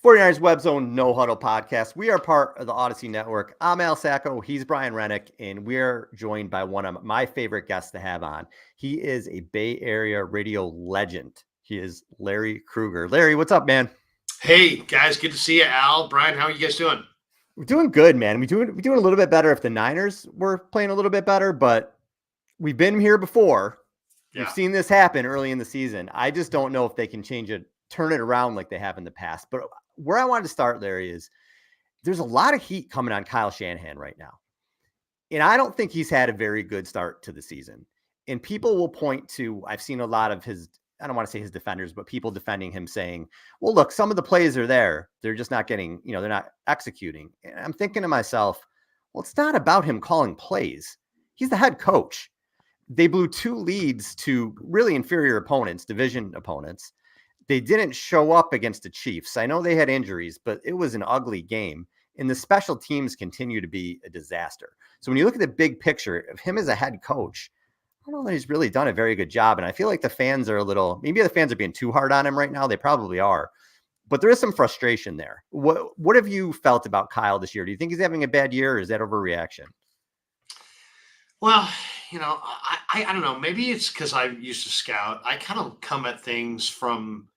49ers Web Zone No Huddle podcast. We are part of the Odyssey Network. I'm Al Sacco. He's Brian Rennick, and we're joined by one of my favorite guests to have on. He is a Bay Area radio legend. He is Larry Krueger. Larry, what's up, man? Hey, guys. Good to see you, Al. Brian, how are you guys doing? We're doing good, man. We're doing a little bit better if the Niners were playing a little bit better, but we've been here before. Yeah. We've seen this happen early in the season. I just don't know if they can turn it around like they have in the past. But where I wanted to start, Larry, is there's a lot of heat coming on Kyle Shanahan right now. And I don't think he's had a very good start to the season. And people will point to, I've seen a lot of his, I don't want to say his defenders, but people defending him saying, well, look, some of the plays are there. They're just not getting, they're not executing. And I'm thinking to myself, well, it's not about him calling plays. He's the head coach. They blew 2 leads to really inferior opponents, division opponents. They didn't show up against the Chiefs. I know they had injuries, but it was an ugly game. And the special teams continue to be a disaster. So when you look at the big picture of him as a head coach, I don't know that he's really done a very good job. And I feel like the fans are maybe the fans are being too hard on him right now. They probably are. But there is some frustration there. What have you felt about Kyle this year? Do you think he's having a bad year, or is that overreaction? Well, I don't know. Maybe it's because I used to scout. I kind of come at things from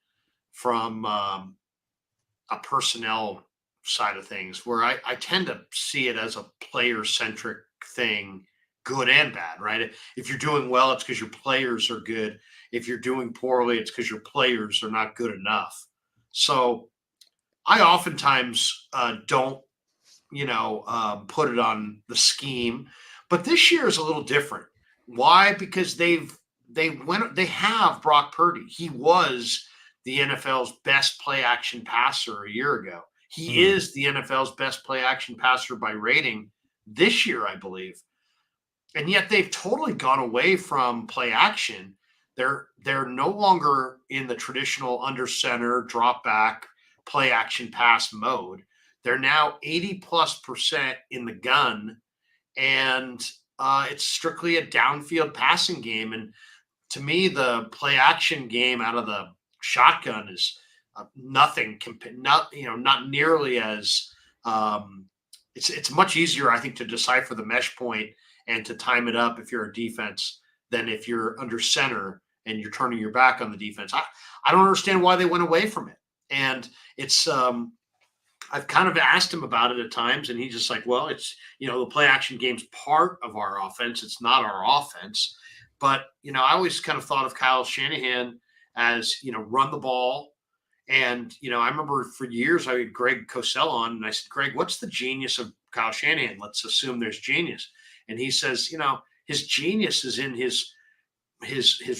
a personnel side of things, where I tend to see it as a player-centric thing, good and bad, right? If you're doing well, it's because your players are good. If you're doing poorly, it's because your players are not good enough. So I oftentimes don't, put it on the scheme. But this year is a little different. Why? Because they have Brock Purdy. He was the NFL's best play action passer a year ago. He is the NFL's best play action passer by rating this year, I believe. And yet they've totally gone away from play action. They're no longer in the traditional under center, drop back, play action pass mode. They're now 80+% in the gun, and it's strictly a downfield passing game. And to me, the play action game out of the shotgun is nothing. Not nearly as it's much easier, I think, to decipher the mesh point and to time it up if you're a defense than if you're under center and you're turning your back on the defense. I don't understand why they went away from it. And it's I've kind of asked him about it at times, and he's just like, well, it's, the play action game's part of our offense. It's not our offense. But, I always kind of thought of Kyle Shanahan as, run the ball. And, I remember for years I had Greg Cosell on, and I said, Greg, what's the genius of Kyle Shanahan? Let's assume there's genius. And he says, his genius is in his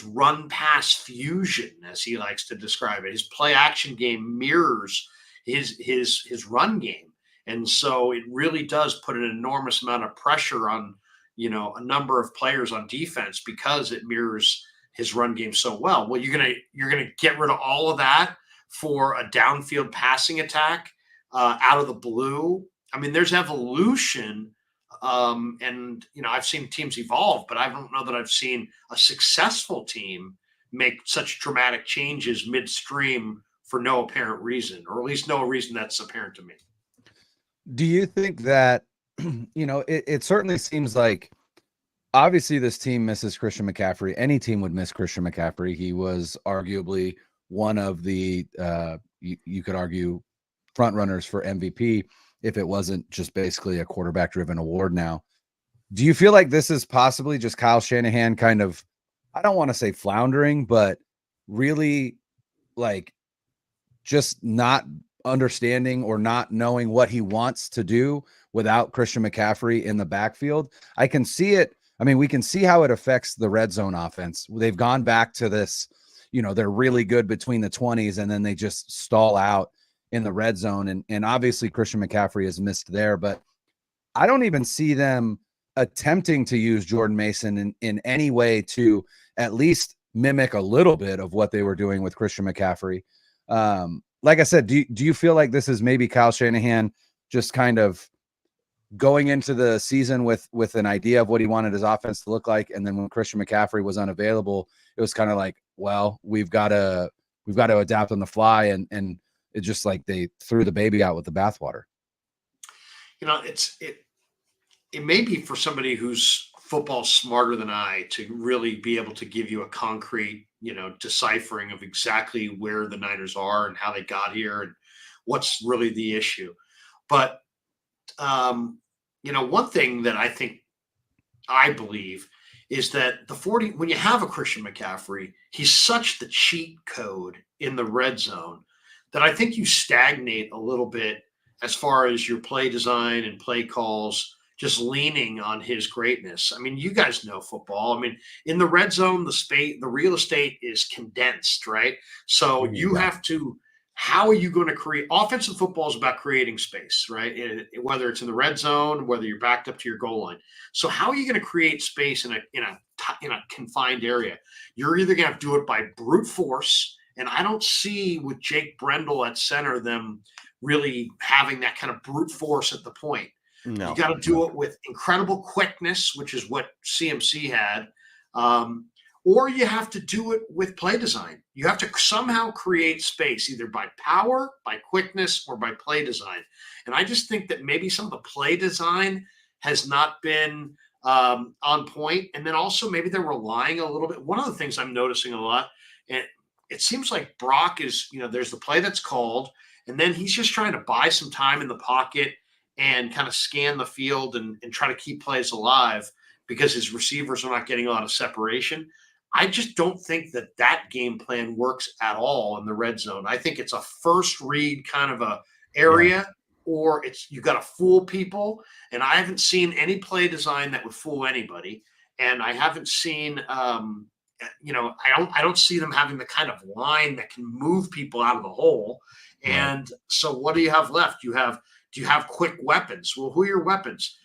run pass fusion, as he likes to describe it. His play action game mirrors his run game. And so it really does put an enormous amount of pressure on, a number of players on defense because it mirrors his run game so well. Well, you're gonna get rid of all of that for a downfield passing attack out of the blue. I mean, there's evolution. And, I've seen teams evolve, but I don't know that I've seen a successful team make such dramatic changes midstream for no apparent reason, or at least no reason that's apparent to me. Do you think that, it certainly seems like obviously this team misses Christian McCaffrey. Any team would miss Christian McCaffrey. He was arguably one of the, you could argue, front runners for MVP if it wasn't just basically a quarterback driven award now. Do you feel like this is possibly just Kyle Shanahan kind of, I don't want to say floundering, but really like just not understanding or not knowing what he wants to do without Christian McCaffrey in the backfield? I can see it. I mean, we can see how it affects the red zone offense. They've gone back to this, they're really good between the 20s and then they just stall out in the red zone. And obviously Christian McCaffrey has missed there, but I don't even see them attempting to use Jordan Mason in any way to at least mimic a little bit of what they were doing with Christian McCaffrey. Like I said, do you feel like this is maybe Kyle Shanahan just kind of going into the season with an idea of what he wanted his offense to look like, and then when Christian McCaffrey was unavailable, it was kind of like, well, we've got to adapt on the fly, and It's just like they threw the baby out with the bathwater. It may be for somebody who's football smarter than I to really be able to give you a concrete, deciphering of exactly where the Niners are and how they got here and what's really the issue. But, one thing that I believe is that when you have a Christian McCaffrey, he's such the cheat code in the red zone that I think you stagnate a little bit as far as your play design and play calls, just leaning on his greatness. I mean, you guys know football. I mean, in the red zone, the real estate is condensed, right? So you have to, how are you going to create offensive football is about creating space, right? Whether it's in the red zone, whether you're backed up to your goal line. So how are you going to create space in a confined area? You're either going to have to do it by brute force. And I don't see with Jake Brendel at center them really having that kind of brute force at the point. No, you got to do it with incredible quickness, which is what CMC had, or you have to do it with play design. You have to somehow create space, either by power, by quickness, or by play design. And I just think that maybe some of the play design has not been on point. And then also maybe they're relying a little bit. One of the things I'm noticing a lot, and it seems like Brock is, there's the play that's called, and then he's just trying to buy some time in the pocket and kind of scan the field and try to keep plays alive because his receivers are not getting a lot of separation. I just don't think that game plan works at all in the red zone. I think it's a first read kind of a area, or you got to fool people. And I haven't seen any play design that would fool anybody. And I haven't seen, I don't see them having the kind of line that can move people out of the hole. And so what do you have left? Do you have quick weapons? Well, who are your weapons?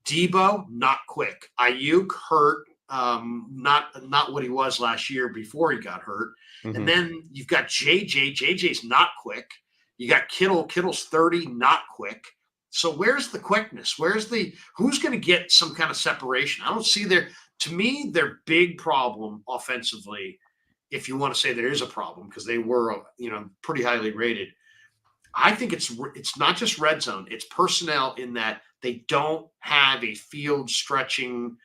Debo, not quick. Ayuk, hurt, not what he was last year before he got hurt. Mm-hmm. And then you've got JJ. JJ's not quick. You got Kittle. Kittle's 30, not quick. So where's the quickness? Who's going to get some kind of separation? I don't see to me, their big problem offensively, if you want to say there is a problem, because they were, pretty highly rated. I think it's not just red zone. It's personnel in that they don't have a field stretching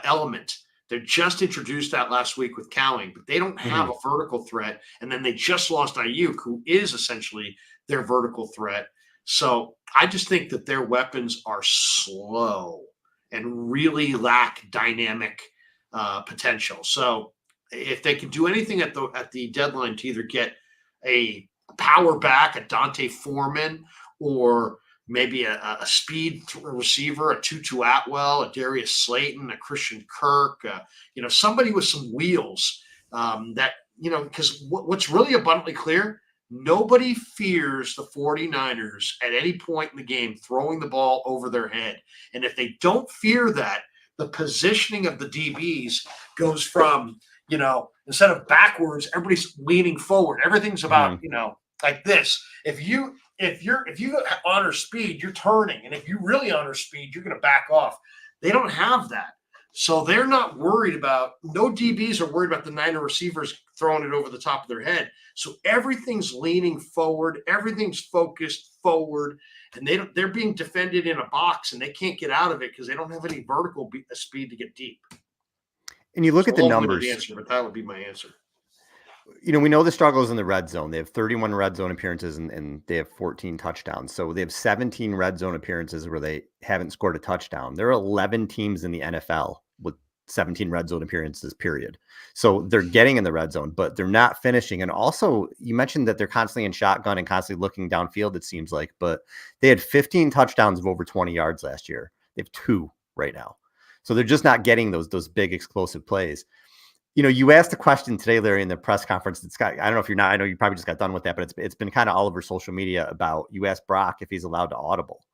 element. They just introduced that last week with Cowing, but they don't have a vertical threat. And then they just lost Ayuk, who is essentially their vertical threat. So I just think that their weapons are slow and really lack dynamic potential. So if they can do anything at the deadline to either get a power back, a Dante Foreman, or maybe a speed receiver, a Tutu Atwell, a Darius Slayton, a Christian Kirk, somebody with some wheels because what's really abundantly clear, nobody fears the 49ers at any point in the game throwing the ball over their head. And if they don't fear that, the positioning of the DBs goes from, instead of backwards, everybody's leaning forward. Everything's about, like this. If you honor speed, you're turning. And if you really honor speed, you're going to back off. They don't have that. So they're not worried about, no DBs are worried about the Niner receivers throwing it over the top of their head. So everything's leaning forward. Everything's focused forward. And they're being defended in a box, and they can't get out of it because they don't have any vertical speed to get deep. And you look at the numbers. Answer, but that would be my answer. We know the struggles in the red zone. They have 31 red zone appearances and they have 14 touchdowns. So they have 17 red zone appearances where they haven't scored a touchdown. There are 11 teams in the NFL with 17 red zone appearances, period. So they're getting in the red zone, but they're not finishing. And also, you mentioned that they're constantly in shotgun and constantly looking downfield, it seems like, but they had 15 touchdowns of over 20 yards last year. They have 2 right now. So they're just not getting those big explosive plays. You asked a question today, Larry, in the press conference. I don't know if you're not, I know you probably just got done with that, but it's been kind of all over social media about, you asked Brock if he's allowed to audible.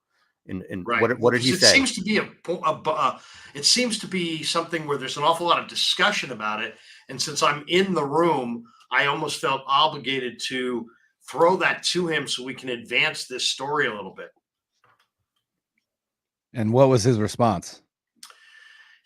And right. What did he say? It seems to be something where there's an awful lot of discussion about it. And since I'm in the room, I almost felt obligated to throw that to him so we can advance this story a little bit. And what was his response?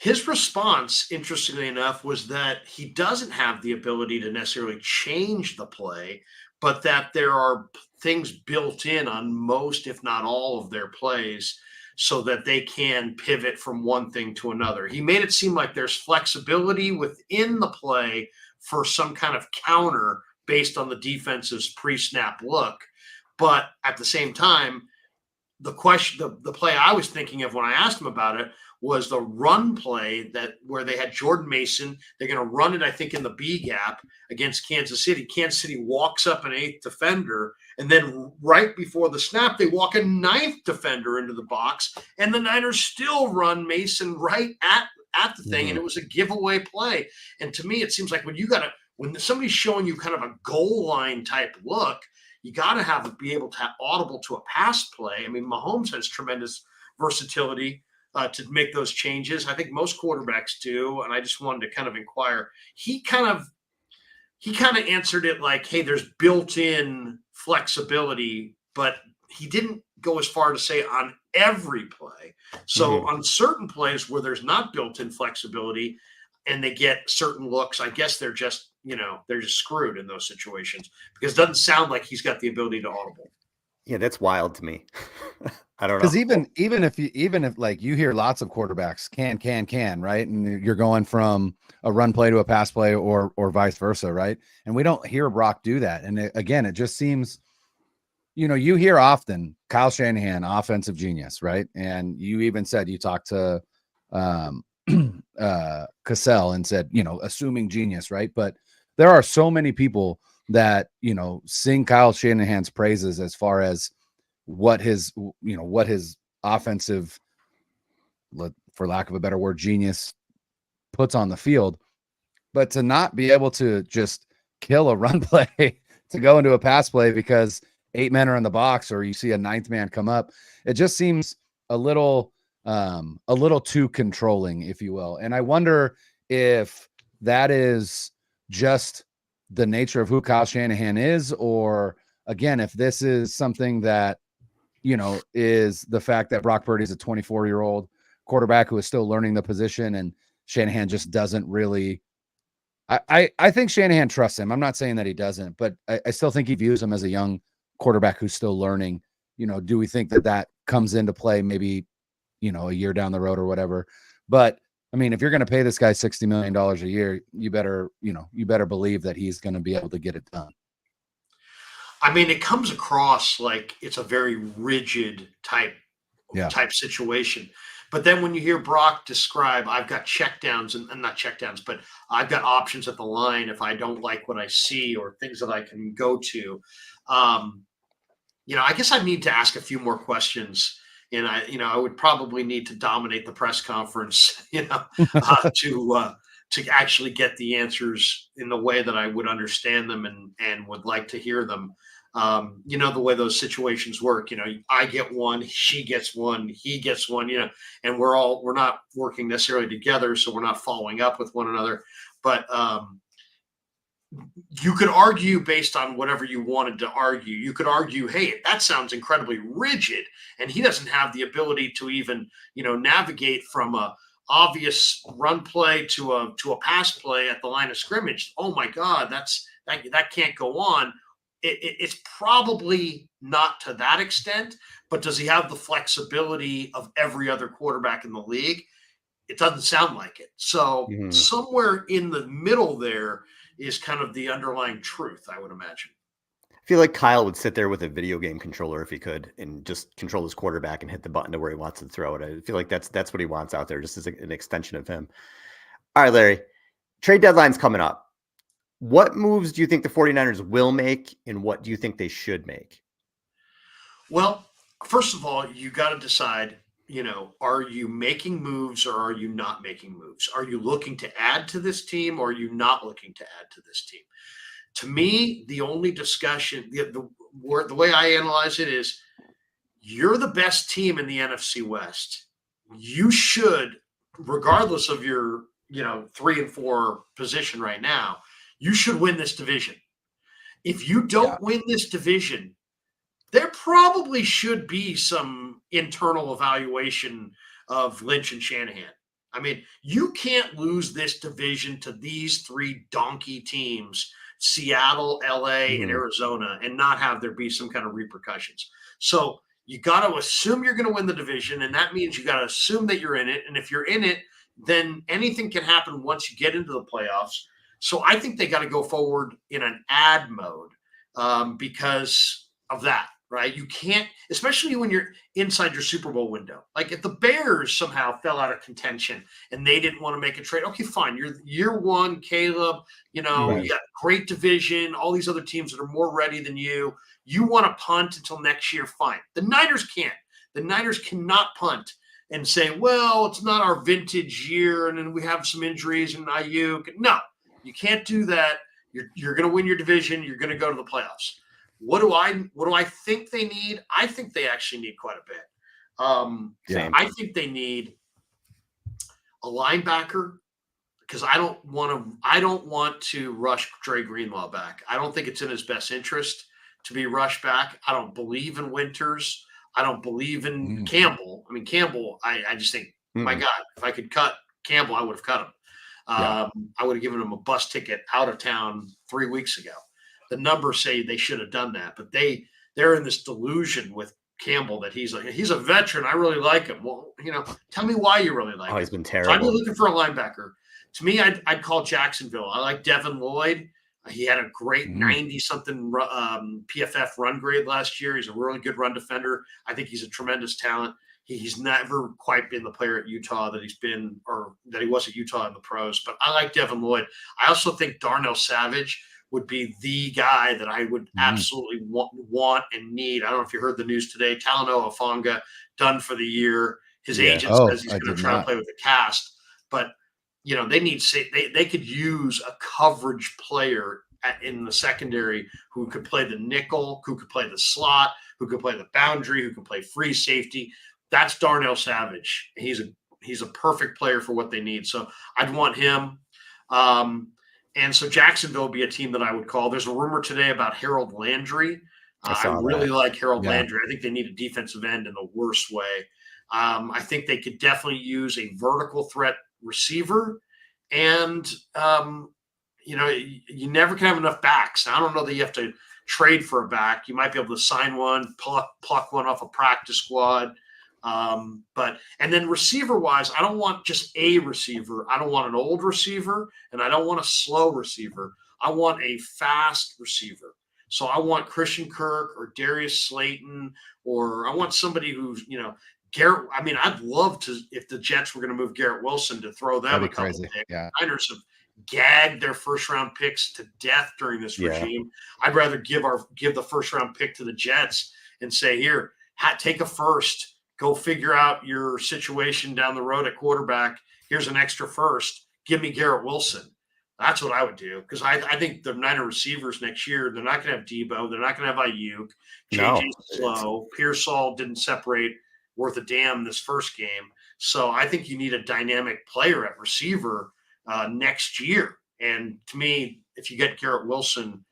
His response, interestingly enough, was that he doesn't have the ability to necessarily change the play, but that there are things built in on most, if not all, of their plays so that they can pivot from one thing to another. He made it seem like there's flexibility within the play for some kind of counter based on the defense's pre-snap look. But at the same time, the play I was thinking of when I asked him about it was the run play that where they had Jordan Mason. They're going to run it, I think, in the B gap against Kansas City. Kansas City walks up an 8th defender, and then right before the snap, they walk a 9th defender into the box, and the Niners still run Mason right at the thing, and it was a giveaway play. And to me, it seems like when somebody's showing you kind of a goal line type look, you got to be able to have audible to a pass play. I mean, Mahomes has tremendous versatility to make those changes. I think most quarterbacks do. And I just wanted to kind of inquire. He kind of answered it like, hey, there's built-in flexibility, but he didn't go as far to say on every play. So on certain plays where there's not built-in flexibility and they get certain looks, I guess they're just screwed in those situations because it doesn't sound like he's got the ability to audible. Yeah, that's wild to me. I don't know. Because even if like you hear lots of quarterbacks can, right? And you're going from a run play to a pass play or vice versa, right? And we don't hear Brock do that. And it just seems, you hear often Kyle Shanahan, offensive genius, right? And you even said you talked to Cassell and said, assuming genius, right? But there are so many people that, sing Kyle Shanahan's praises as far as what his offensive, for lack of a better word, genius puts on the field. But to not be able to just kill a run play to go into a pass play because 8 men are in the box or you see a 9th man come up, it just seems a little too controlling, if you will. And I wonder if that is just the nature of who Kyle Shanahan is, or again, if this is something that, is the fact that Brock Purdy is a 24-year-old quarterback who is still learning the position and Shanahan just doesn't really. I think Shanahan trusts him. I'm not saying that he doesn't, but I still think he views him as a young quarterback who's still learning. Do we think that comes into play maybe, a year down the road or whatever? But I mean, if you're going to pay this guy $60 million a year, you better believe that he's going to be able to get it done. I mean, it comes across like it's a very rigid type situation. But then when you hear Brock describe, I've got checkdowns and not checkdowns, but I've got options at the line if I don't like what I see or things that I can go to. I guess I need to ask a few more questions. And I would probably need to dominate the press conference, to actually get the answers in the way that I would understand them and would like to hear them. The way those situations work, I get one, she gets one, he gets one, and we're not working necessarily together. So we're not following up with one another, but, you could argue based on whatever you wanted to argue. You could argue, hey, that sounds incredibly rigid, and he doesn't have the ability to even, navigate from a obvious run play to a pass play at the line of scrimmage. Oh my God, that can't go on. It's probably not to that extent, but does he have the flexibility of every other quarterback in the league? It doesn't sound like it. So somewhere in the middle there is kind of the underlying truth, I would imagine. I feel like Kyle would sit there with a video game controller if he could and just control his quarterback and hit the button to where he wants to throw it. I feel like that's what he wants out there, just as an extension of him. All right, Larry, trade deadline's coming up. What moves do you think the 49ers will make, and what do you think they should make? Well, first of all, you got to decide, are you making moves or are you not making moves? Are you looking to add to this team or are you not looking to add to this team? To me, the only discussion, the way I analyze it is, you're the best team in the NFC West. You should, regardless of your, 3 and 4 position right now, you should win this division. If you don't win this division, there probably should be some internal evaluation of Lynch and Shanahan. I mean, you can't lose this division to these 3 donkey teams Seattle, LA, and Arizona and not have there be some kind of repercussions. So you got to assume you're going to win the division, and that means you got to assume that you're in it. And if you're in it, then anything can happen once you get into the playoffs. So I think they got to go forward in an ad mode because of that, right? You can't, especially when you're inside your Super Bowl window. Like if the Bears somehow fell out of contention and they didn't want to make a trade, okay, fine. You're year one, Caleb, you got great division, all these other teams that are more ready than you. You want to punt until next year, fine. The Niners can't. The Niners cannot punt and say, well, it's not our vintage year, and then we have some injuries and Ayuk. No, you can't do that. You're going to win your division. You're going to go to the playoffs. What do I think they need? I think they actually need quite a bit. I think they need a linebacker because I don't want to rush Dre Greenlaw back. I don't think it's in his best interest to be rushed back. I don't believe in Winters. I don't believe in Campbell. I mean, Campbell, I just think, my God, if I could cut Campbell, I would have cut him. I would have given him a bus ticket out of town 3 weeks ago. The numbers say they should have done that, but they're in this delusion with Campbell that he's a veteran. I really like him. Well, tell me why you really like him. He's been terrible. So I'd be looking for a linebacker. To me, I'd call Jacksonville. I like Devin Lloyd. He had a great 90-something PFF run grade last year. He's a really good run defender. I think he's a tremendous talent. He's never quite been the player at Utah that he's been, or that he was at Utah in the pros. But I like Devin Lloyd. I also think Darnell Savage would be the guy that I would absolutely want and need. I don't know if you heard the news today. Talanoa Hufanga done for the year. His agent says he's going to try to play with the cast. But they need they could use a coverage player in the secondary who could play the nickel, who could play the slot, who could play the boundary, who could play free safety. That's Darnell Savage. He's a perfect player for what they need. So I'd want him. And so Jacksonville would be a team that I would call. There's a rumor today about Harold Landry. I really like Harold Landry. I think they need a defensive end in the worst way. I think they could definitely use a vertical threat receiver. And, you never can have enough backs. Now, I don't know that you have to trade for a back. You might be able to sign one, pluck one off a practice squad. And then receiver wise, I don't want just a receiver. I don't want an old receiver and I don't want a slow receiver. I want a fast receiver. So I want Christian Kirk or Darius Slayton, or I want somebody who's, Garrett. I mean, I'd love to, if the Jets were going to move Garrett Wilson, to throw them a couple picks. Yeah. Niners have gagged their first round picks to death during this regime. I'd rather give the first round pick to the Jets and say, here, take a first. Go figure out your situation down the road at quarterback. Here's an extra first. Give me Garrett Wilson. That's what I would do, because I think the Niner receivers next year, they're not going to have Debo. They're not going to have Ayuk. JJ's slow. Pearsall didn't separate worth a damn this first game. So I think you need a dynamic player at receiver next year. And to me, if you get Garrett Wilson,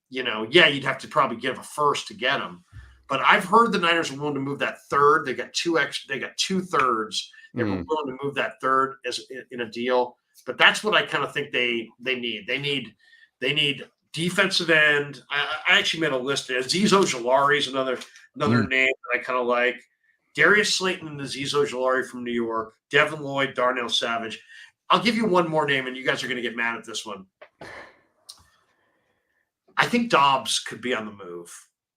you'd have to probably give a first to get him. But I've heard the Niners are willing to move that third. They got 2 thirds. They were willing to move that third as in a deal. But that's what I kind of think they need. They need defensive end. I actually made a list. Azeez Ojulari is another name that I kind of like. Darius Slayton and Azeez Ojulari from New York. Devin Lloyd, Darnell Savage. I'll give you one more name, and you guys are going to get mad at this one. I think Dobbs could be on the move.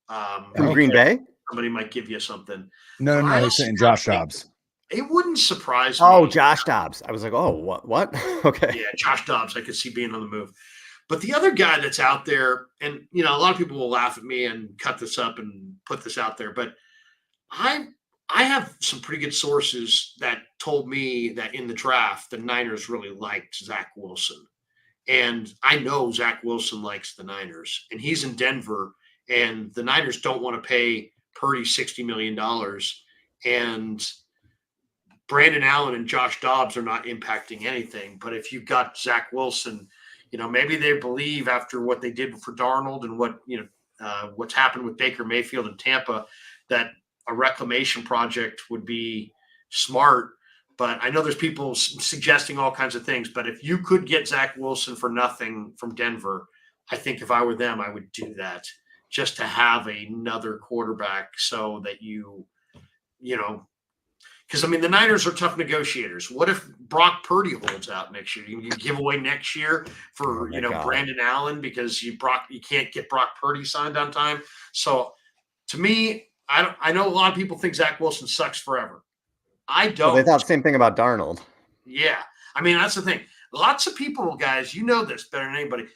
From Green Bay? Somebody might give you something. No, he's saying Josh Dobbs. It wouldn't surprise me. Oh, Josh Dobbs. I was like, oh, what? Okay. Yeah, Josh Dobbs. I could see being on the move. But the other guy that's out there, and, a lot of people will laugh at me and cut this up and put this out there, but I have some pretty good sources that told me that in the draft, the Niners really liked Zach Wilson. And I know Zach Wilson likes the Niners, and he's in Denver. And the Niners don't want to pay Purdy $60 million. And Brandon Allen and Josh Dobbs are not impacting anything. But if you've got Zach Wilson, maybe they believe after what they did for Darnold and what's happened with Baker Mayfield in Tampa, that a reclamation project would be smart. But I know there's people suggesting all kinds of things. But if you could get Zach Wilson for nothing from Denver, I think if I were them, I would do that just to have another quarterback so that you know, because I mean the Niners are tough negotiators. What if Brock Purdy holds out next year? You give away next year for God. Brandon Allen because you can't get Brock Purdy signed on time. So to me, I know a lot of people think Zach Wilson sucks forever. I don't. Well, they thought the same thing about Darnold. Yeah, I mean that's the thing. Lots of people, guys, you know this better than anybody.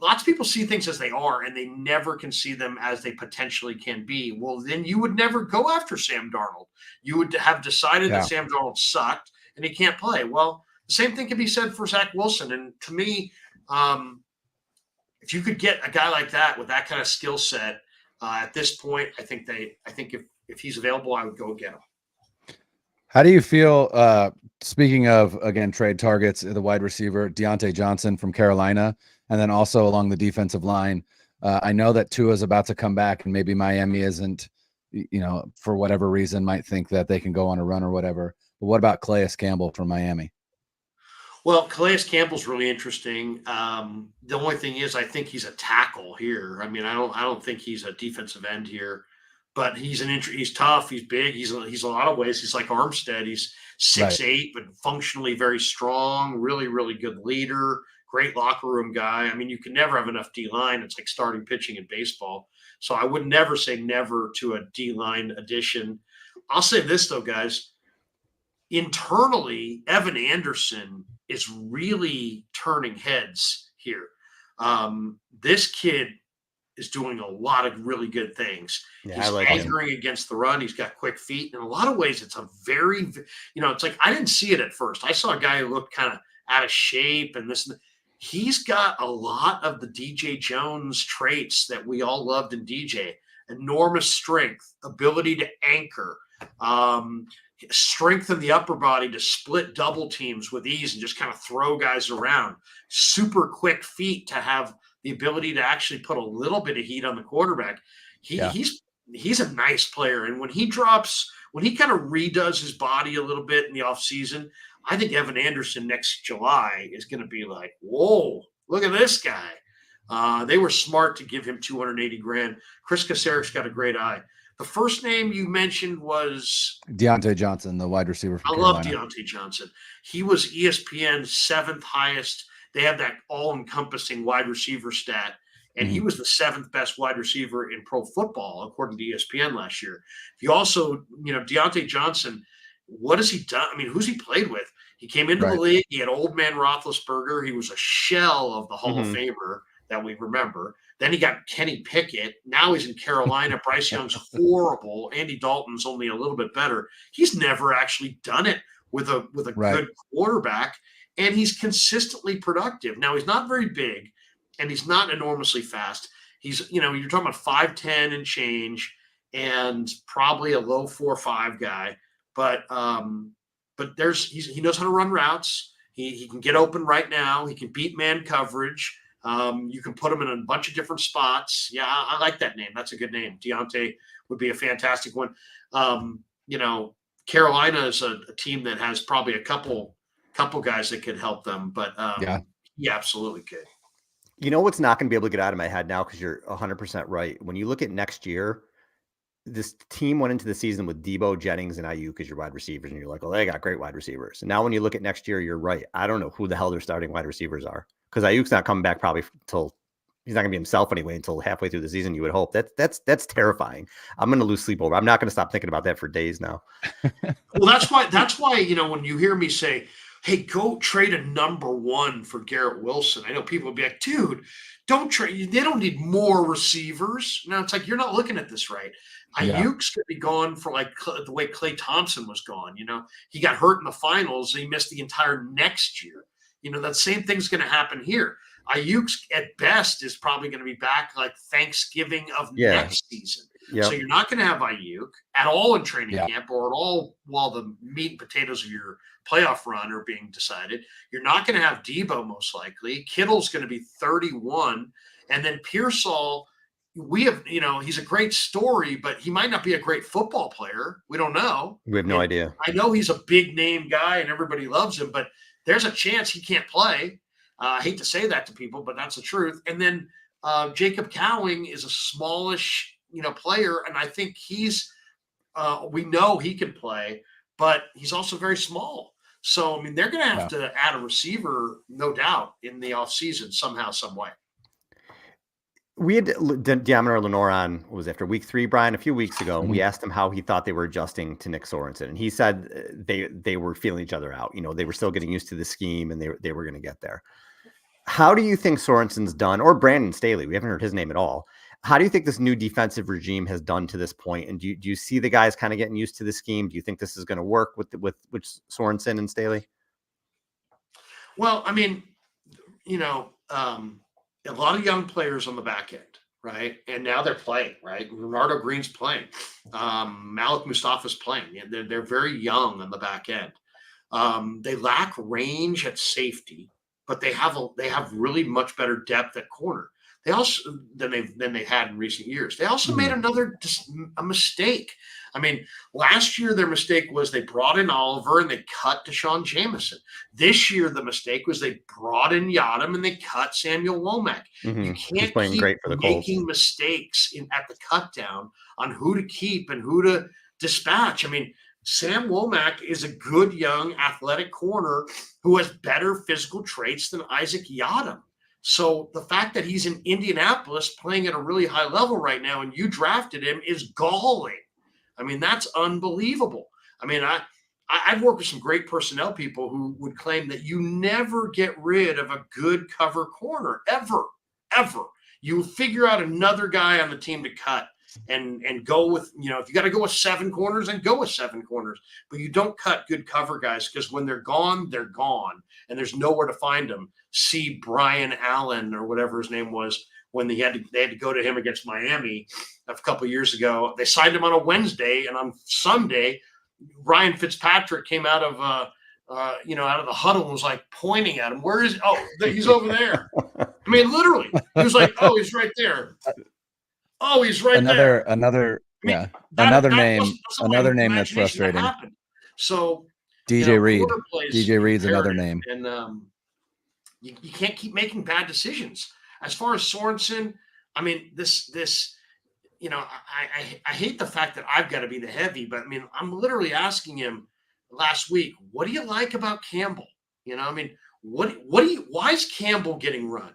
Lots of people see things as they are and they never can see them as they potentially can be. Well, then you would never go after Sam Darnold. You would have decided that Sam Darnold sucked and he can't play. Well, the same thing can be said for Zach Wilson. And to me, if you could get a guy like that with that kind of skill set at this point, I think if he's available, I would go get him. How do you feel, speaking of, again, trade targets, the wide receiver, Deontay Johnson from Carolina, and then also along the defensive line? I know that Tua is about to come back and maybe Miami isn't, for whatever reason, might think that they can go on a run or whatever. But what about Calais Campbell from Miami? Well, Calais Campbell's really interesting. The only thing is I think he's a tackle here. I mean, I don't think he's a defensive end here. But he's tough. He's big. He's a lot of ways. He's like Armstead. He's 6'8", but functionally very strong. Really, really good leader. Great locker room guy. I mean, you can never have enough D-line. It's like starting pitching in baseball. So I would never say never to a D-line addition. I'll say this though, guys. Internally, Evan Anderson is really turning heads here. This kid is doing a lot of really good things. Yeah, he's anchoring against the run. He's got quick feet. In a lot of ways, it's a very, it's like I didn't see it at first. I saw a guy who looked kind of out of shape and this. He's got a lot of the DJ Jones traits that we all loved in DJ. Enormous strength, ability to anchor, strength in the upper body to split double teams with ease and just kind of throw guys around. Super quick feet to have the ability to actually put a little bit of heat on the quarterback. He's a nice player. And when he kind of redoes his body a little bit in the offseason, I think Evan Anderson next July is going to be like, whoa, look at this guy. They were smart to give him $280,000. Chris Kaceric's got a great eye. The first name you mentioned was Deontay Johnson, the wide receiver from Carolina. I love Deontay Johnson. He was ESPN's 7th highest. They have that all-encompassing wide receiver stat, and he was the 7th best wide receiver in pro football, according to ESPN last year. He also, Deontay Johnson, what has he done? I mean, who's he played with? He came into the league. He had old man Roethlisberger. He was a shell of the Hall of Famer that we remember. Then he got Kenny Pickett. Now he's in Carolina. Bryce Young's horrible. Andy Dalton's only a little bit better. He's never actually done it with a good quarterback. And he's consistently productive. Now, he's not very big, and he's not enormously fast. He's, you're talking about 5'10" and change, and probably a low 4.5 guy. But he knows how to run routes. He can get open right now. He can beat man coverage. You can put him in a bunch of different spots. Yeah, I like that name. That's a good name. Deontay would be a fantastic one. Carolina is a team that has probably a couple guys that could help them, but he absolutely could. You know what's not going to be able to get out of my head now, because you're 100% right. When you look at next year, this team went into the season with Debo, Jennings, and Ayuk as your wide receivers, and you're like, well, they got great wide receivers. And now when you look at next year, you're right. I don't know who the hell their starting wide receivers are, because Ayuk's not coming back probably until he's not going to be himself anyway until halfway through the season. You would hope. That's terrifying. I'm going to lose sleep over. I'm not going to stop thinking about that for days now. Well, that's why when you hear me say, hey, go trade a number 1 for Garrett Wilson. I know people would be like, dude, don't trade. They don't need more receivers. Now, it's like, you're not looking at this right. Ayuk's going to be gone for like the way Klay Thompson was gone. He got hurt in the finals. He missed the entire next year. That same thing's going to happen here. Ayuk's at best is probably going to be back like Thanksgiving of next season. Yep. So you're not going to have Ayuk at all in training camp or at all while the meat and potatoes of your playoff run are being decided. You're not going to have Debo most likely. Kittle's going to be 31. And then Pearsall, he's a great story, but he might not be a great football player. We don't know. We have no idea. I know he's a big name guy and everybody loves him, but there's a chance he can't play. I hate to say that to people, but that's the truth. And then Jacob Cowing is a smallish, player, and I think we know he can play, but he's also very small. So, I mean, they're going to have to add a receiver, no doubt, in the offseason somehow, some way. We had Deamar Lenore on, what was it, after week 3, Brian, a few weeks ago, and we asked him how he thought they were adjusting to Nick Sorensen. And he said they were feeling each other out. They were still getting used to the scheme, and they were going to get there. How do you think Sorensen's done, or Brandon Staley? We haven't heard his name at all. How do you think this new defensive regime has done to this point? And do you see the guys kind of getting used to the scheme? Do you think this is going to work with Sorensen and Staley? Well, I mean, a lot of young players on the back end, right? And now they're playing, right? Renardo Green's playing. Malik Mustafa's playing. They're very young on the back end. They lack range at safety, but they have really much better depth at corner. They also than they had in recent years. They also made a mistake. I mean, last year their mistake was they brought in Oliver and they cut Deshaun Jameson. This year the mistake was they brought in Yadam and they cut Samuel Womack. You can't keep making mistakes at the cut down on who to keep and who to dispatch. I mean, Sam Womack is a good young athletic corner who has better physical traits than Isaac Yadam. So the fact that he's in Indianapolis playing at a really high level right now and you drafted him is galling. I mean, that's unbelievable. I mean, I've worked with some great personnel people who would claim that you never get rid of a good cover corner, ever. You figure out another guy on the team to cut and go with, if you got to go with 7 corners, then go with 7 corners. But you don't cut good cover guys because when they're gone, and there's nowhere to find them. See Brian Allen or whatever his name was when they had to go to him against Miami a couple of years ago. They signed him on a Wednesday, and on Sunday, Ryan Fitzpatrick came out of out of the huddle and was like pointing at him. Where is? Oh, he's over there. I mean, literally, he was like, "Oh, he's right there. Oh, he's right there." Another name that's frustrating. So DJ Reed. DJ Reed's another name, and you can't keep making bad decisions. As far as Sorensen, I mean, this I hate the fact that I've got to be the heavy, but I mean, I'm literally asking him last week, what do you like about Campbell? I mean, why is Campbell getting run?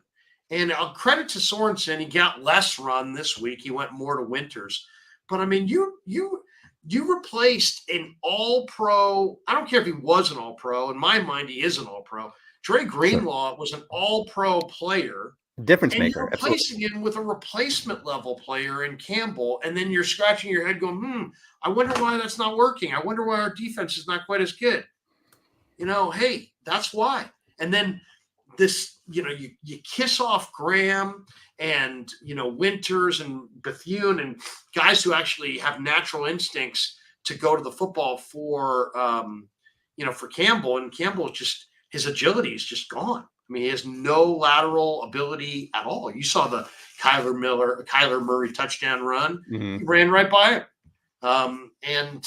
And I'll credit to Sorensen, he got less run this week. He went more to Winters. But I mean, you replaced an all-pro. I don't care if he was an all-pro. In my mind, he is an all-pro. Dre Greenlaw was an all-pro player. Difference maker. You're replacing him with a replacement level player in Campbell, and then you're scratching your head going, I wonder why that's not working. I wonder why our defense is not quite as good. Hey, that's why. And then this, you kiss off Graham and, Winters and Bethune and guys who actually have natural instincts to go to the football for Campbell. And Campbell his agility is just gone. I mean, he has no lateral ability at all. You saw the Kyler Murray touchdown run. He ran right by him. And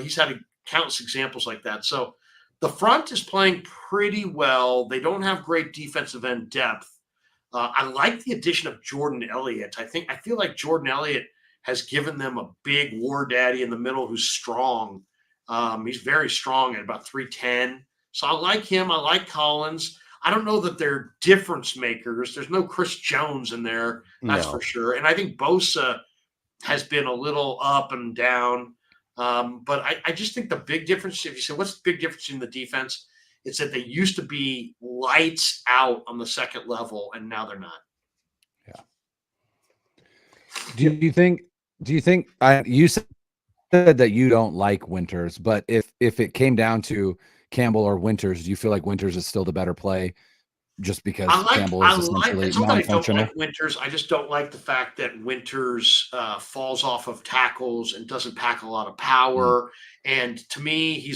he's had countless examples like that. So the front is playing pretty well. They don't have great defensive end depth. I like the addition of Jordan Elliott. I feel like Jordan Elliott has given them a big war daddy in the middle who's strong. He's very strong at about 310. So I like him. I like Collins. I don't know that they're difference makers. There's no Chris Jones in there, that's for sure. And I think Bosa has been a little up and down. But I just think the big difference, if you say, what's the big difference in the defense? It's that they used to be lights out on the second level, and now they're not. Yeah. Do you think you said that you don't like Winters, but if it came down to Campbell or Winters, do you feel like Winters is still the better play just because Campbell is essentially non-functional? I don't like Winters. I just don't like the fact that Winters falls off of tackles and doesn't pack a lot of power. And to me,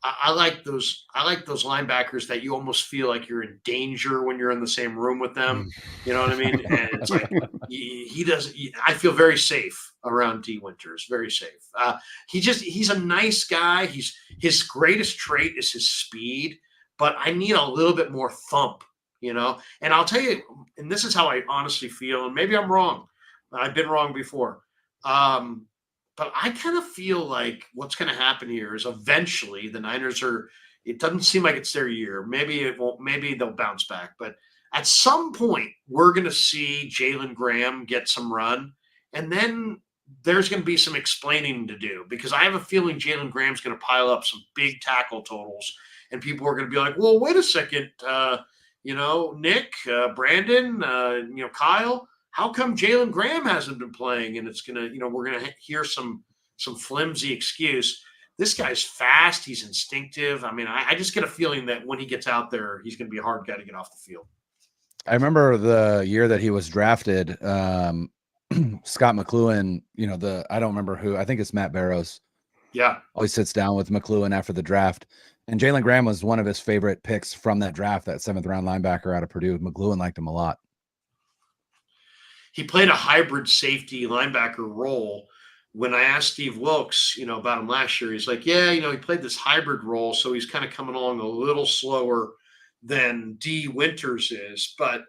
I like those linebackers that you almost feel like you're in danger when you're in the same room with them. You know what I mean? And it's like he doesn't. I feel very safe around D. Winters. Very safe. He's a nice guy. His greatest trait is his speed. but I need a little bit more thump, you know? And I'll tell you, and this is how I honestly feel, and maybe I'm wrong. I've been wrong before. But I kind of feel like what's going to happen here is eventually the Niners are, it doesn't seem like it's their year. Maybe it won't, maybe they'll bounce back. But at some point, we're going to see Jalen Graham get some run. And then there's going to be some explaining to do because I have a feeling Jalen Graham's going to pile up some big tackle totals. And people are going to be like, well, wait a second, Nick, Brandon, Kyle, how come Jalen Graham hasn't been playing? And it's going to, we're going to hear some flimsy excuse. This guy's fast. He's instinctive. I mean, I just get a feeling that when he gets out there, he's going to be a hard guy to get off the field. I remember the year that he was drafted, Scott McLuhan, I don't remember who, I think it's Matt Barrows. Yeah. Always sits down with McLuhan after the draft. And Jalen Graham was one of his favorite picks from that draft, that 7th round linebacker out of Purdue. McLuhan liked him a lot. He played a hybrid safety linebacker role. When I asked Steve Wilkes, about him last year, he's like, yeah, he played this hybrid role. So he's kind of coming along a little slower than D Winters is. But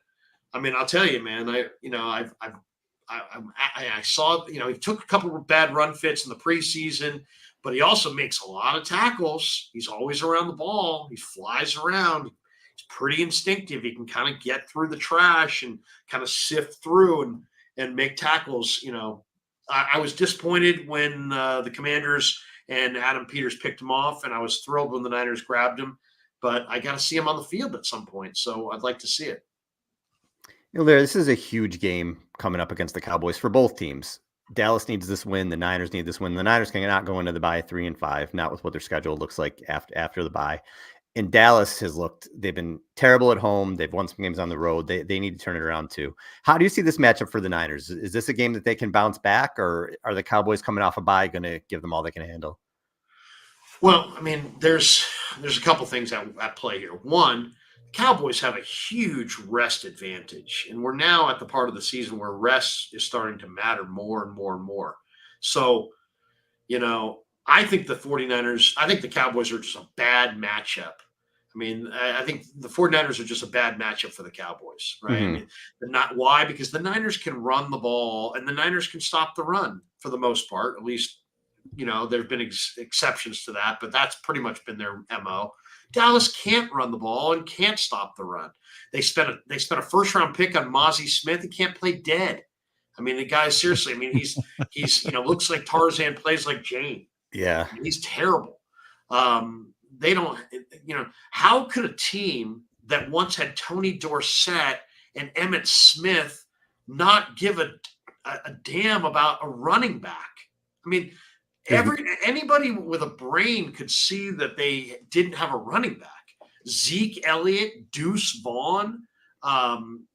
I mean, I'll tell you, man, I saw, he took a couple of bad run fits in the preseason, but he also makes a lot of tackles. He's always around the ball. He flies around. He's pretty instinctive. He can kind of get through the trash and kind of sift through and make tackles. I was disappointed when the Commanders and Adam Peters picked him off, and I was thrilled when the Niners grabbed him. But I got to see him on the field at some point, so I'd like to see it. This is a huge game coming up against the Cowboys for both teams. Dallas needs this win. The Niners need this win. The Niners cannot go into the bye 3-5, not with what their schedule looks like after the bye. And Dallas they've been terrible at home. They've won some games on the road. They need to turn it around too. How do you see this matchup for the Niners? Is this a game that they can bounce back, or are the Cowboys coming off a bye going to give them all they can handle? Well, I mean, there's a couple things at play here. One, Cowboys have a huge rest advantage, and we're now at the part of the season where rest is starting to matter more and more and more. So, I think the 49ers, I think the Cowboys are just a bad matchup. I mean, I think the 49ers are just a bad matchup for the Cowboys, right? Mm-hmm. I mean, why? Because the Niners can run the ball and the Niners can stop the run for the most part. At least, there have been exceptions to that, but that's pretty much been their MO. Dallas can't run the ball and can't stop the run. They spent a first round pick on Mozzie Smith. He can't play dead. I mean, the guy, seriously, I mean, he's looks like Tarzan, plays like Jane. Yeah. He's terrible. They don't, how could a team that once had Tony Dorsett and Emmitt Smith not give a damn about a running back? I mean, anybody with a brain could see that they didn't have a running back. Zeke Elliott, Deuce Vaughn, the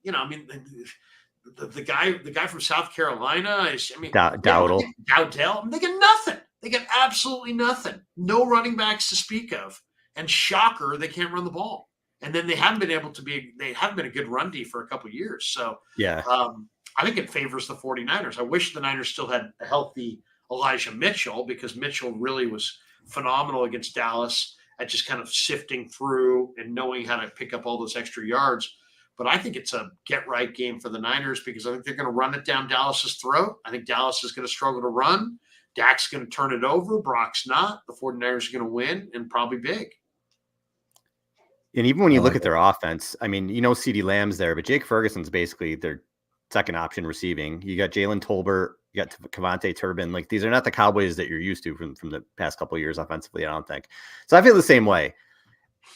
guy from South Carolina is, Dowdle. Dowdell. They get nothing. They get absolutely nothing. No running backs to speak of. And shocker, they can't run the ball. And then they haven't been a good run D for a couple of years. So yeah, I think it favors the 49ers. I wish the Niners still had a healthy Elijah Mitchell, because Mitchell really was phenomenal against Dallas at just kind of sifting through and knowing how to pick up all those extra yards. But I think it's a get-right game for the Niners, because I think they're going to run it down Dallas's throat. I think Dallas is going to struggle to run. Dak's going to turn it over. Brock's not. The 49ers are going to win, and probably big. And even when you look at their offense, I mean, CeeDee Lamb's there, but Jake Ferguson's basically their second option receiving. You got Jalen Tolbert, you got Kevontae Turbin. Like, these are not the Cowboys that you're used to from the past couple of years offensively, I don't think. So I feel the same way.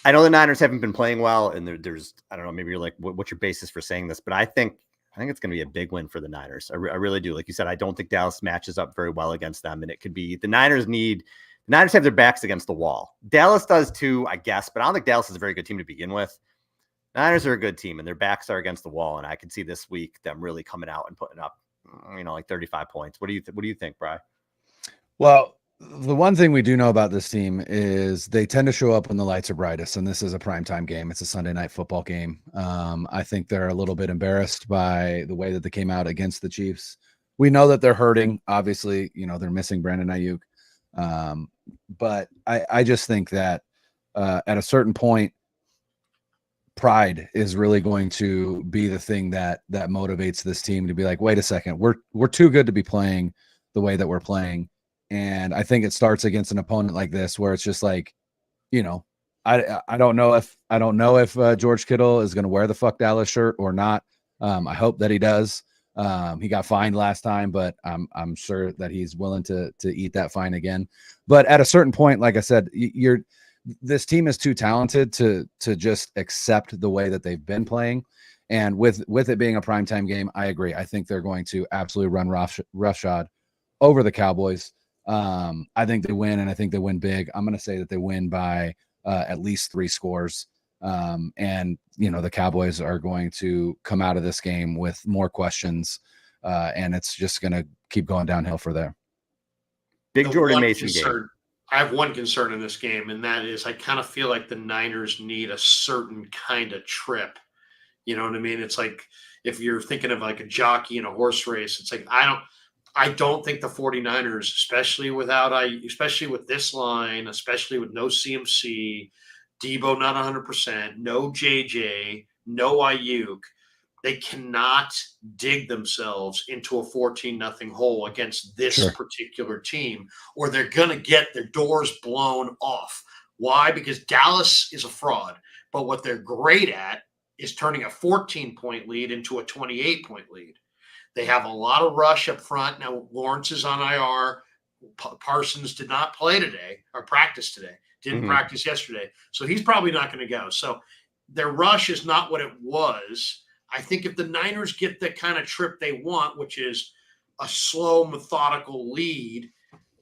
I know the Niners haven't been playing well, and there's, I don't know, maybe you're like, what's your basis for saying this? But I think it's going to be a big win for the Niners. I really do. Like you said, I don't think Dallas matches up very well against them, and it could be the Niners have their backs against the wall. Dallas does too, I guess, but I don't think Dallas is a very good team to begin with. The Niners are a good team, and their backs are against the wall, and I could see this week them really coming out and putting up, like 35 points. What do you think, Bri? Well, the one thing we do know about this team is they tend to show up when the lights are brightest, and this is a primetime game. It's a Sunday night football game. I think they're a little bit embarrassed by the way that they came out against the Chiefs. We know that they're hurting. Obviously, they're missing Brandon Ayuk. But I just think that at a certain point, pride is really going to be the thing that motivates this team to be like, wait a second, we're too good to be playing the way that we're playing. And I think it starts against an opponent like this, where it's just like, I don't know if George Kittle is going to wear the fuck Dallas shirt or not. I hope that he does. He got fined last time, but I'm sure that he's willing to eat that fine again. But at a certain point, like I said, this team is too talented to just accept the way that they've been playing. And with it being a primetime game, I agree. I think they're going to absolutely run roughshod over the Cowboys. I think they win, and I think they win big. I'm going to say that they win by at least 3 scores. And the Cowboys are going to come out of this game with more questions, and it's just going to keep going downhill for there. Big Jordan Mason game. I have one concern in this game, and that is I kind of feel like the Niners need a certain kind of trip. You know what I mean? It's like if you're thinking of like a jockey in a horse race, it's like I don't think the 49ers, especially with this line, especially with no CMC, Debo not 100%, no JJ, no Ayuk, they cannot dig themselves into a 14-0 hole against this particular team, or they're going to get their doors blown off. Why? Because Dallas is a fraud, but what they're great at is turning a 14-point lead into a 28-point lead. They have a lot of rush up front. Now, Lawrence is on IR. Parsons did not play today or practice today. Didn't practice yesterday. So he's probably not going to go. So their rush is not what it was. I think if the Niners get the kind of trip they want, which is a slow, methodical lead,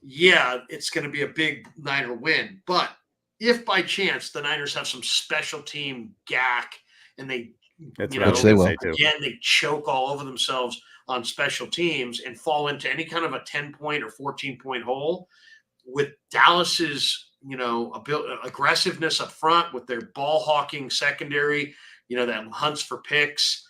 yeah, it's going to be a big Niner win. But if by chance the Niners have some special team gack and they, they choke all over themselves on special teams and fall into any kind of a 10-point or 14-point hole with Dallas's, aggressiveness up front, with their ball hawking secondary, that hunts for picks.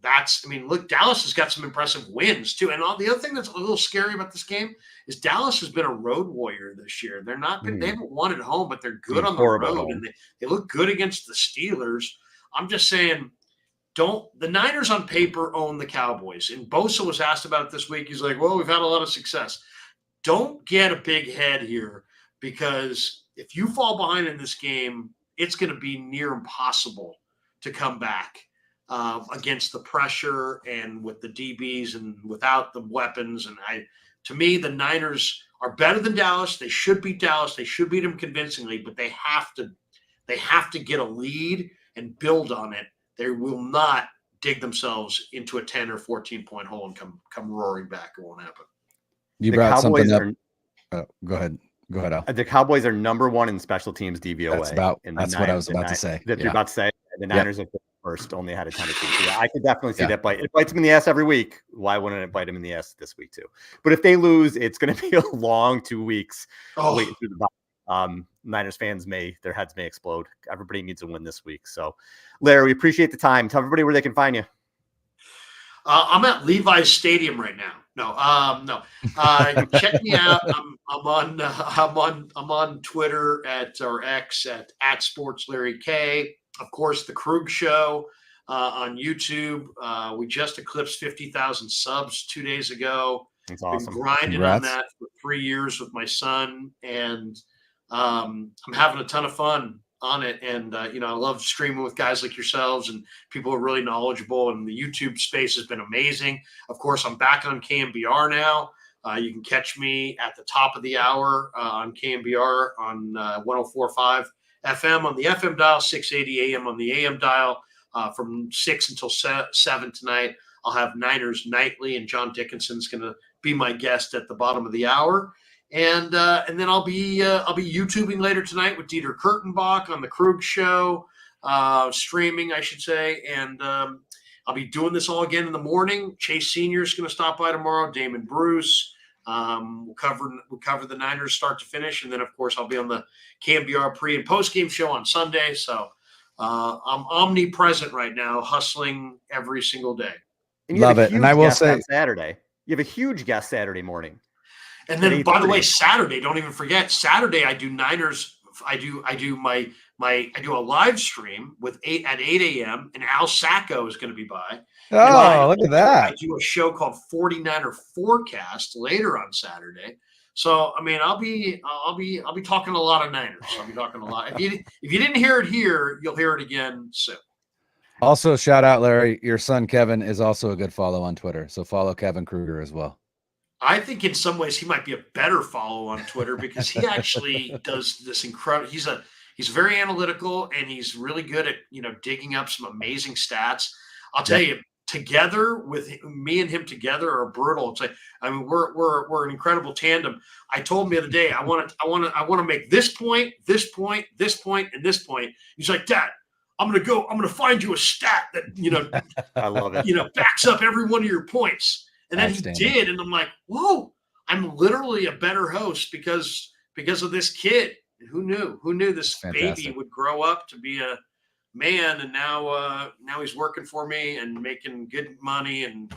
Look, Dallas has got some impressive wins too. And the other thing that's a little scary about this game is Dallas has been a road warrior this year. They're not been, they haven't won at home, but they're good on the road, and they look good against the Steelers. I'm just saying, the Niners on paper own the Cowboys. And Bosa was asked about it this week. He's like, well, we've had a lot of success. Don't get a big head here, because if you fall behind in this game, it's going to be near impossible to come back against the pressure and with the DBs and without the weapons. And to me, the Niners are better than Dallas. They should beat Dallas. They should beat them convincingly, but they have to get a lead and build on it. They will not dig themselves into a 10 or 14-point hole and come roaring back. It won't happen. You brought something up. Go ahead. Go ahead, Al. The Cowboys are number 1 in special teams DVOA. That's what I was about to say. You're about to say. The Niners are first, only had a tendency. Yeah, I could definitely see that bite. It bites them in the ass every week. Why wouldn't it bite them in the ass this week too? But if they lose, it's going to be a long 2 weeks waiting through the bye. Niners fans their heads may explode. Everybody needs a win this week. So, Larry, we appreciate the time. Tell everybody where they can find you. I'm at Levi's Stadium right now. No. Check me out. I'm on Twitter or X at Sports Larry K. Of course, the Krug Show on YouTube. We just eclipsed 50,000 subs 2 days ago. That's awesome. Been grinding on that for 3 years with my son, and I'm having a ton of fun on it. And I love streaming with guys like yourselves and people who are really knowledgeable, and the YouTube space has been amazing. Of course, I'm back on KMBR now. You can catch me at the top of the hour on KMBR on 104.5 FM on the FM dial, 680 AM on the AM dial, from 6 until 7 tonight. I'll have Niners Nightly, and John Dickinson's going to be my guest at the bottom of the hour. And then I'll be YouTubing later tonight with Dieter Kurtenbach on the Krug Show, streaming, I should say. And I'll be doing this all again in the morning. Chase Sr. is going to stop by tomorrow. Damon Bruce. We'll cover the Niners start to finish, and then of course I'll be on the KMBR pre and post game show on Sunday. So I'm omnipresent right now, hustling every single day. And love it. And I will say, Saturday, you have a huge guest Saturday morning. And then, by the way, Saturday, don't even forget, Saturday I do Niners I do a live stream at 8 a.m. and Al Sacco is going to be by. Oh, look at that. I do a show called 49er Forecast later on Saturday. So, I mean, I'll be talking a lot of Niners. I'll be talking a lot. If you didn't hear it here, you'll hear it again soon. Also, shout out, Larry. Your son, Kevin, is also a good follow on Twitter. So follow Kevin Krueger as well. I think in some ways he might be a better follow on Twitter because he actually does this incredible. He's very analytical and he's really good at, digging up some amazing stats. I'll tell you, together with me and him together are brutal. It's like, I mean, we're an incredible tandem. I told him the other day, I want to make this point, this point, this point, and this point. He's like, Dad, I'm going to find you a stat that, I love it. Backs up every one of your points. And then he did. And I'm like, whoa, I'm literally a better host because of this kid. Who knew this baby would grow up to be a man? And now he's working for me and making good money and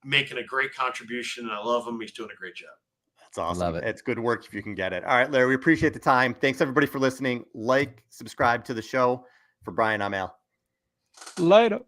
making a great contribution. And I love him. He's doing a great job. That's awesome. Love it. It's good work if you can get it. All right, Larry, we appreciate the time. Thanks everybody for listening. Like, subscribe to the show. For Brian, I'm Al. Later.